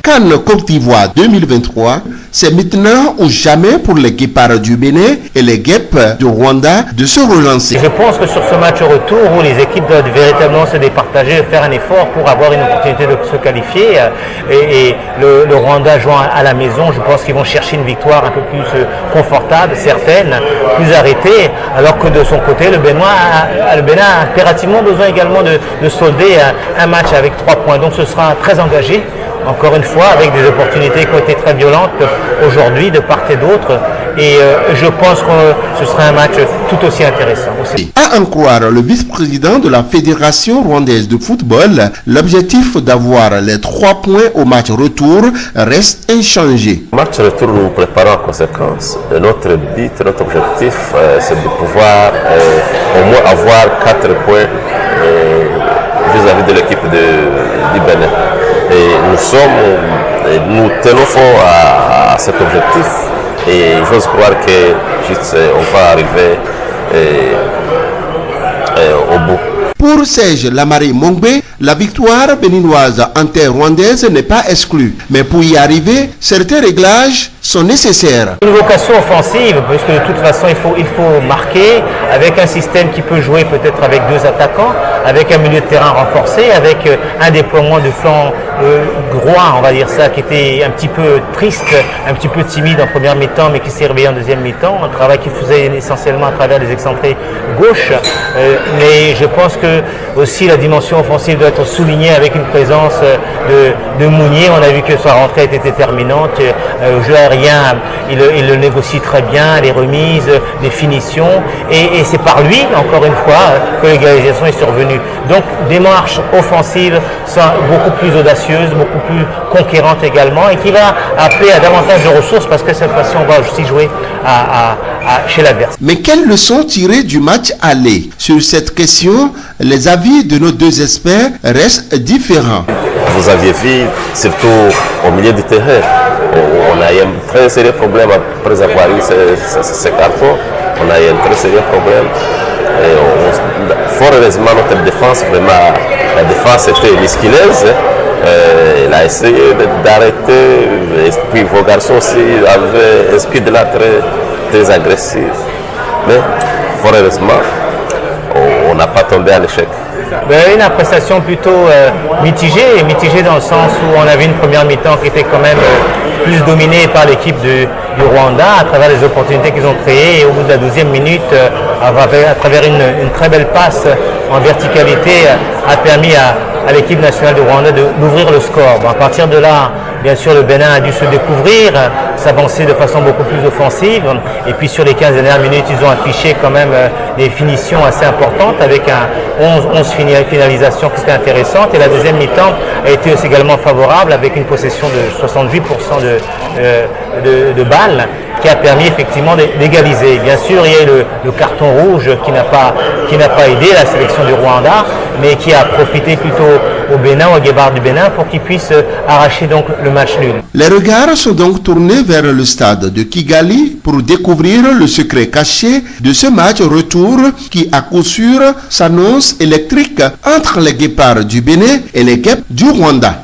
CAN Côte d'Ivoire 2023, c'est maintenant ou jamais pour les guépards du Bénin et les guêpes du Rwanda de se relancer. Je pense que sur ce match retour où les équipes doivent véritablement se départager, faire un effort pour avoir une opportunité de se qualifier, et le Rwanda jouant à la maison, je pense qu'ils vont chercher une victoire un peu plus confortable, certaine, plus arrêtée, alors que de son côté, le Bénin a impérativement besoin également de solder un match avec 3 points. Donc ce sera très engagé, encore une fois, avec des opportunités qui ont été très violentes aujourd'hui de part et d'autre. Et je pense que ce sera un match tout aussi intéressant aussi. À en croire le vice-président de la Fédération rwandaise de football, l'objectif d'avoir les 3 points au match retour reste inchangé. Match retour, nous nous préparons en conséquence. Notre but, notre objectif, c'est de pouvoir au moins avoir 4 points vis-à-vis de l'équipe du Bénin. Et nous tenons fort à cet objectif. Et j'ose croire qu'on va arriver au bout. Pour Serge Lamari Mongbe, la victoire béninoise en terre rwandaise n'est pas exclue. Mais pour y arriver, certains réglages sont nécessaires. Une vocation offensive, parce que de toute façon, il faut marquer avec un système qui peut jouer peut-être avec 2 attaquants, avec un milieu de terrain renforcé, avec un déploiement de flanc droit, on va dire ça, qui était un petit peu triste, un petit peu timide en première mi-temps, mais qui s'est réveillé en deuxième mi-temps. Un travail qui faisait essentiellement à travers les excentrés gauche. Mais je pense que aussi la dimension offensive doit être soulignée avec une présence de Mounier. On a vu que sa rentrée était déterminante. Au jeu aérien, il le négocie très bien, les remises, les finitions. Et c'est par lui, encore une fois, que l'égalisation est survenue. Donc, démarche offensive beaucoup plus audacieuse, beaucoup plus conquérante également, et qui va appeler à davantage de ressources parce que cette fois-ci, on va aussi jouer chez l'adversaire. Mais quelles leçons tirer du match aller? Sur cette question, les avis de nos 2 experts restent différents. Vous aviez vu, surtout au milieu du terrain, on a eu un très sérieux problème après avoir eu ces cartons. On a eu un très sérieux problème. Fort heureusement, notre défense, vraiment, la défense était musculeuse. Elle a essayé d'arrêter. Et puis vos garçons aussi avaient un esprit de là très agressif. Mais fort heureusement, on n'a pas tombé à l'échec. Une appréciation plutôt mitigée dans le sens où on avait une première mi-temps qui était quand même plus dominée par l'équipe du Rwanda à travers les opportunités qu'ils ont créées, et au bout de la 12e minute, à travers une très belle passe en verticalité, a permis à l'équipe nationale du Rwanda d'ouvrir le score. Bon, à partir de là, bien sûr, le Bénin a dû se découvrir, s'avancer de façon beaucoup plus offensive. Et puis sur les 15 dernières minutes, ils ont affiché quand même des finitions assez importantes avec 11 finalisations qui étaient intéressantes. Et la deuxième mi-temps a été aussi également favorable avec une possession de 68% de balles qui a permis effectivement d'égaliser. Bien sûr, il y a eu le carton rouge qui n'a pas aidé la sélection du Rwanda, mais qui a profité plutôt au Bénin, au Guépard du Bénin, pour qu'ils puissent arracher donc le match nul. Les regards sont donc tournés vers le stade de Kigali pour découvrir le secret caché de ce match retour qui, à coup sûr, s'annonce électrique entre les guépards du Bénin et les guêpes du Rwanda.